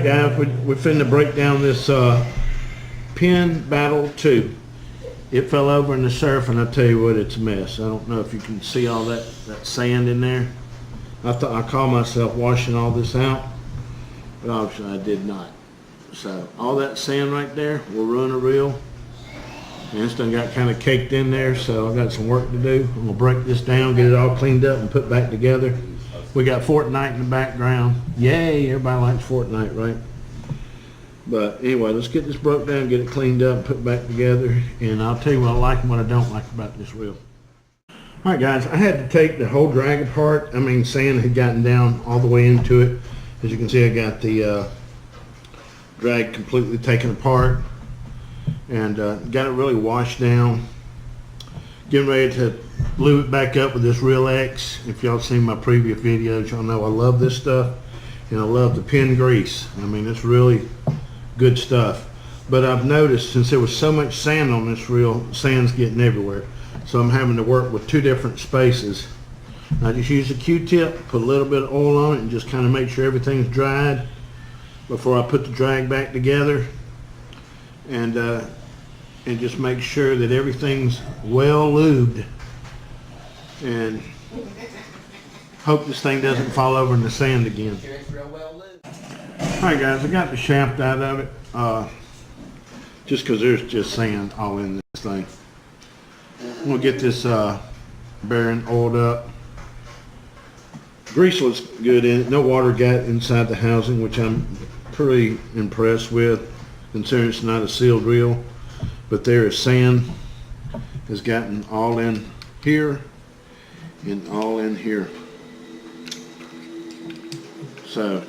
Alright guys, we're finna break down this Penn Battle 2. It fell over in the surf, and I tell you what, it's a mess. I don't know if you can see all that sand in there. I call myself washing all this out, but obviously I did not. So all that sand right there will ruin a reel. And it's done got kind of caked in there, so I got some work to do. I'm gonna break this down, get it all cleaned up and put back together. We got Fortnite in the background. Yay, everybody likes Fortnite, right? But anyway, let's get this broke down, get it cleaned up, put back together, and I'll tell you what I like and what I don't like about this reel. Alright guys, I had to take the whole drag apart. I mean, sand had gotten down all the way into it. As you can see, I got the drag completely taken apart and got it really washed down. Getting ready to lube it back up with this Real X. If y'all seen my previous videos, y'all know I love this stuff, and I love the Penn grease. I mean, it's really good stuff. But I've noticed, since there was so much sand on this reel, sand's getting everywhere. So I'm having to work with two different spaces. I just use a Q-tip, put a little bit of oil on it, and just kind of make sure everything's dried before I put the drag back together. And just make sure that everything's well lubed, and hope this thing doesn't fall over in the sand again. Alright guys, I got the shaft out of it, just because there's just sand all in this thing. I'm going to get this bearing oiled up. Grease looks good in it. No water got inside the housing, which I'm pretty impressed with, considering it's not a sealed reel. But there is sand has gotten all in here and all in here. So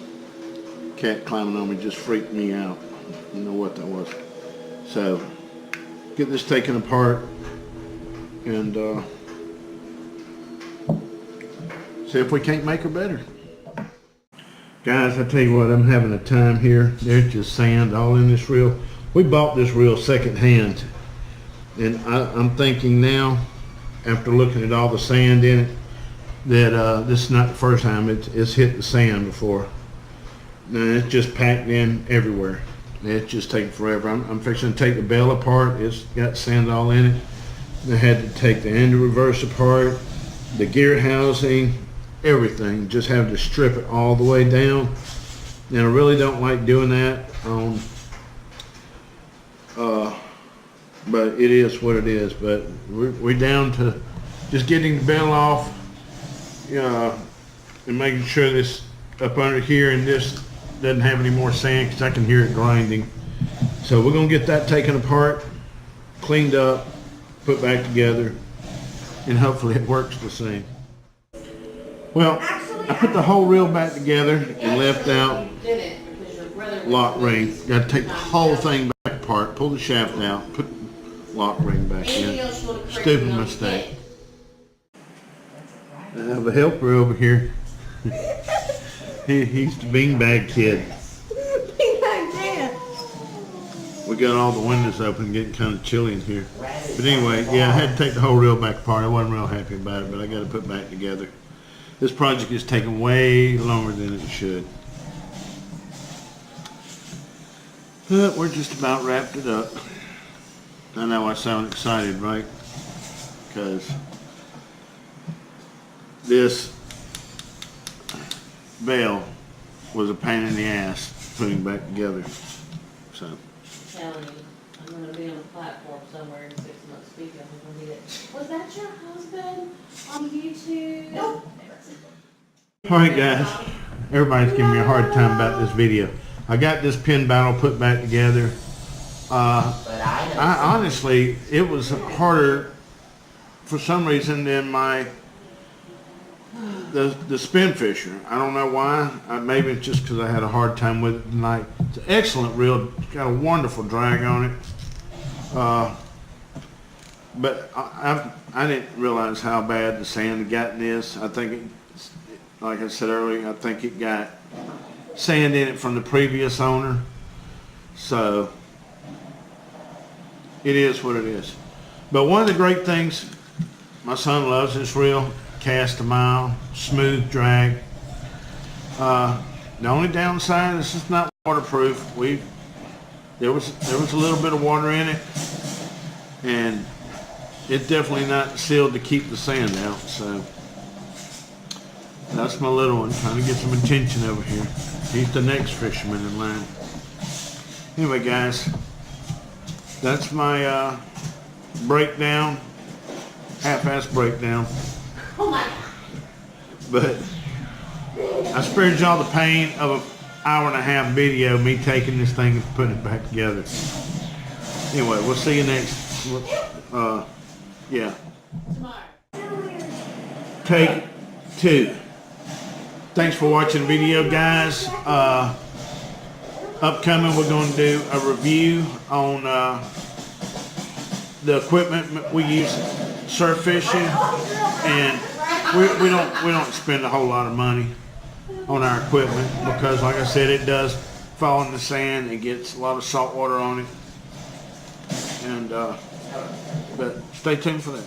cat climbing on me just freaked me out. I don't know what that was. So get this taken apart and see if we can't make her better. Guys, I tell you what, I'm having a time here. There's just sand all in this reel. We bought this reel second hand, and I'm thinking now, after looking at all the sand in it, that this is not the first time it's hit the sand before. Now it's just packed in everywhere. It's just taking forever. I'm fixing to take the bell apart. It's got sand all in it. I had to take the end reverse apart, the gear housing, everything. Just have to strip it all the way down. And I really don't like doing that on but it is what it is. But we're down to just getting the bell off, and making sure this up under here and this doesn't have any more sand, because I can hear it grinding. So we're gonna get that taken apart, cleaned up, put back together, and hopefully it works the same. Well, I put the whole reel back together and left out lock ring. Got to take the whole thing back apart, pull the shaft out, put lock ring back in. Stupid mistake. I have a helper over here. He's the beanbag kid. Beanbag dad. We got all the windows open, getting kind of chilly in here. But anyway, yeah, I had to take the whole reel back apart. I wasn't real happy about it, but I got to put it back together. This project is taking way longer than it should. But we're just about wrapped it up. I know I sound excited, right? Because this bell was a pain in the ass putting back together. So. I'm telling you, I'm going to be on a platform somewhere in 6 months speaking. I'm going to be like, was that your husband on YouTube? Nope. Alright guys, everybody's giving me a hard time about this video. I got this Penn Battle put back together. I honestly, it was harder for some reason than the Spin Fisher. I don't know why. Maybe it's just because I had a hard time with it tonight. It's an excellent reel. It's got a wonderful drag on it. But I didn't realize how bad the sand had gotten this. I think like I said earlier, I think it got sand in it from the previous owner. So it is what it is. But one of the great things, my son loves this reel. Cast a mile, smooth drag. The only downside is it's not waterproof. There was a little bit of water in it, and it's definitely not sealed to keep the sand out. So that's my little one trying to get some attention over here. He's the next fisherman in line. Anyway, guys, that's my breakdown, half-ass breakdown. Oh my God. But I spared y'all the pain of an hour-and-a-half video, me taking this thing and putting it back together. Anyway, we'll see you next. Yeah. Tomorrow. Take 2. Thanks for watching the video, guys. Upcoming, we're going to do a review on the equipment we use surf fishing, and we don't spend a whole lot of money on our equipment because, like I said, it does fall in the sand. It gets a lot of salt water on it, and but stay tuned for that.